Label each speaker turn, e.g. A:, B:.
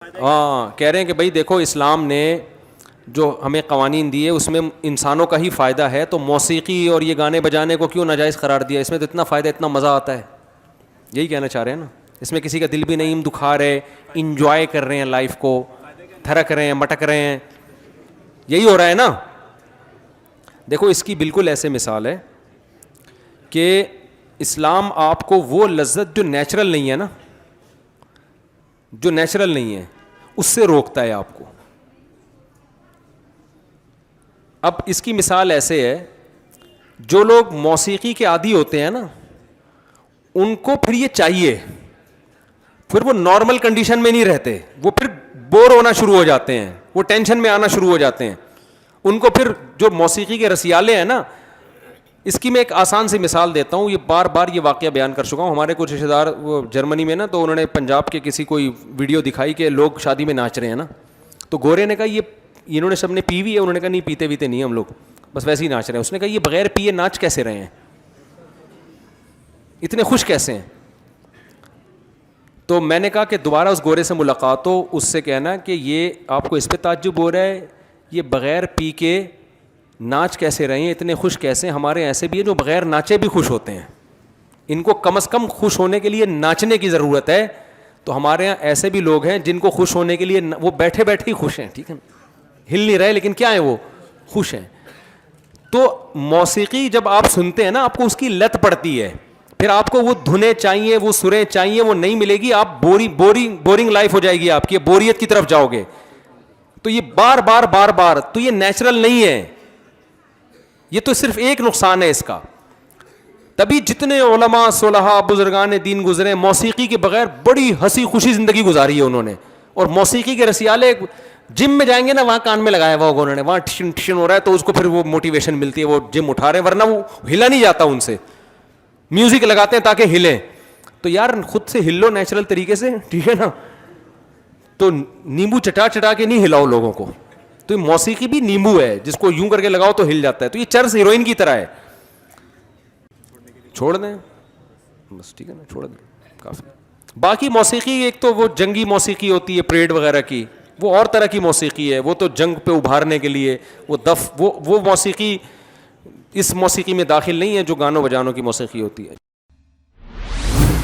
A: ہاں کہہ رہے ہیں کہ بھائی دیکھو اسلام نے جو ہمیں قوانین دیے اس میں انسانوں کا ہی فائدہ ہے، تو موسیقی اور یہ گانے بجانے کو کیوں ناجائز قرار دیا؟ اس میں تو اتنا فائدہ، اتنا مزہ آتا ہے. یہی کہنا چاہ رہے ہیں نا، اس میں کسی کا دل بھی نہیں دکھا رہے، انجوائے کر رہے ہیں لائف کو، تھرک رہے ہیں، مٹک رہے ہیں، یہی ہو رہا ہے نا. دیکھو اس کی بالکل ایسے مثال ہے کہ اسلام آپ کو وہ لذت جو نیچرل نہیں ہے نا، جو نیچرل نہیں ہے اس سے روکتا ہے آپ کو. اب اس کی مثال ایسے ہے، جو لوگ موسیقی کے عادی ہوتے ہیں نا ان کو پھر یہ چاہیے، پھر وہ نارمل کنڈیشن میں نہیں رہتے، وہ پھر بور ہونا شروع ہو جاتے ہیں، وہ ٹینشن میں آنا شروع ہو جاتے ہیں. ان کو پھر جو موسیقی کے رسیالے ہیں نا، اس کی میں ایک آسان سی مثال دیتا ہوں، یہ بار بار یہ واقعہ بیان کر چکا ہوں. ہمارے کچھ رشتے دار وہ جرمنی میں نا، تو انہوں نے پنجاب کے کسی کوئی ویڈیو دکھائی کہ لوگ شادی میں ناچ رہے ہیں نا، تو گورے نے کہا یہ انہوں نے سب نے پی ہوئی ہے؟ انہوں نے کہا نہیں پیتے ویتے نہیں ہم لوگ، بس ویسے ہی ناچ رہے ہیں. اس نے کہا یہ بغیر پیے ناچ کیسے رہے ہیں، اتنے خوش کیسے ہیں؟ تو میں نے کہا کہ دوبارہ اس گورے سے ملاقات ہو، اس سے کہنا کہ یہ آپ کو اس پہ تعجب ہو رہا ہے، یہ بغیر پی کے ناچ کیسے رہے ہیں، اتنے خوش کیسے ہیں؟ ہمارے ایسے بھی ہیں جو بغیر ناچے بھی خوش ہوتے ہیں، ان کو کم از کم خوش ہونے کے لیے ناچنے کی ضرورت ہے. تو ہمارے یہاں ایسے بھی لوگ ہیں جن کو خوش ہونے کے لیے وہ بیٹھے بیٹھے ہی خوش ہیں، ٹھیک ہے، ہل نہیں رہے لیکن کیا ہیں وہ خوش ہیں. تو موسیقی جب آپ سنتے ہیں نا، آپ کو اس کی لت پڑتی ہے، پھر آپ کو وہ دھنیں چاہیے، وہ سریں چاہیے، وہ نہیں ملے گی، آپ بورنگ لائف ہو جائے گی آپ کی، بوریت کی طرف جاؤ گے. تو یہ بار بار تو یہ نیچرل نہیں ہے، یہ تو صرف ایک نقصان ہے اس کا. تبھی جتنے علماء صلحاء بزرگان دین گزرے موسیقی کے بغیر بڑی ہنسی خوشی زندگی گزاری ہے انہوں نے. اور موسیقی کے رسیالے جم میں جائیں گے نا، وہاں کان میں لگایا ہوا ہوگا انہوں نے، وہاں ٹشن ٹشن ہو رہا ہے تو اس کو پھر وہ موٹیویشن ملتی ہے، وہ جم اٹھا رہے ہیں، ورنہ وہ ہلا نہیں جاتا ان سے. میوزک لگاتے ہیں تاکہ ہلیں، تو یار خود سے ہلو نیچرل طریقے سے، ٹھیک ہے نا. تو نیمبو چٹا چٹا کے نہیں ہلاؤ لوگوں کو. تو یہ موسیقی بھی نیمبو ہے، جس کو یوں کر کے لگاؤ تو ہل جاتا ہے. تو یہ چرس ہیروئن کی طرح ہے، چھوڑ دیں بس، ٹھیک ہے نا، چھوڑ دیں کافی. باقی موسیقی ایک تو وہ جنگی موسیقی ہوتی ہے پریڈ وغیرہ کی، وہ اور طرح کی موسیقی ہے، وہ تو جنگ پہ ابھارنے کے لیے، وہ دف وہ موسیقی اس موسیقی میں داخل نہیں ہے جو گانوں بجانوں کی موسیقی ہوتی ہے.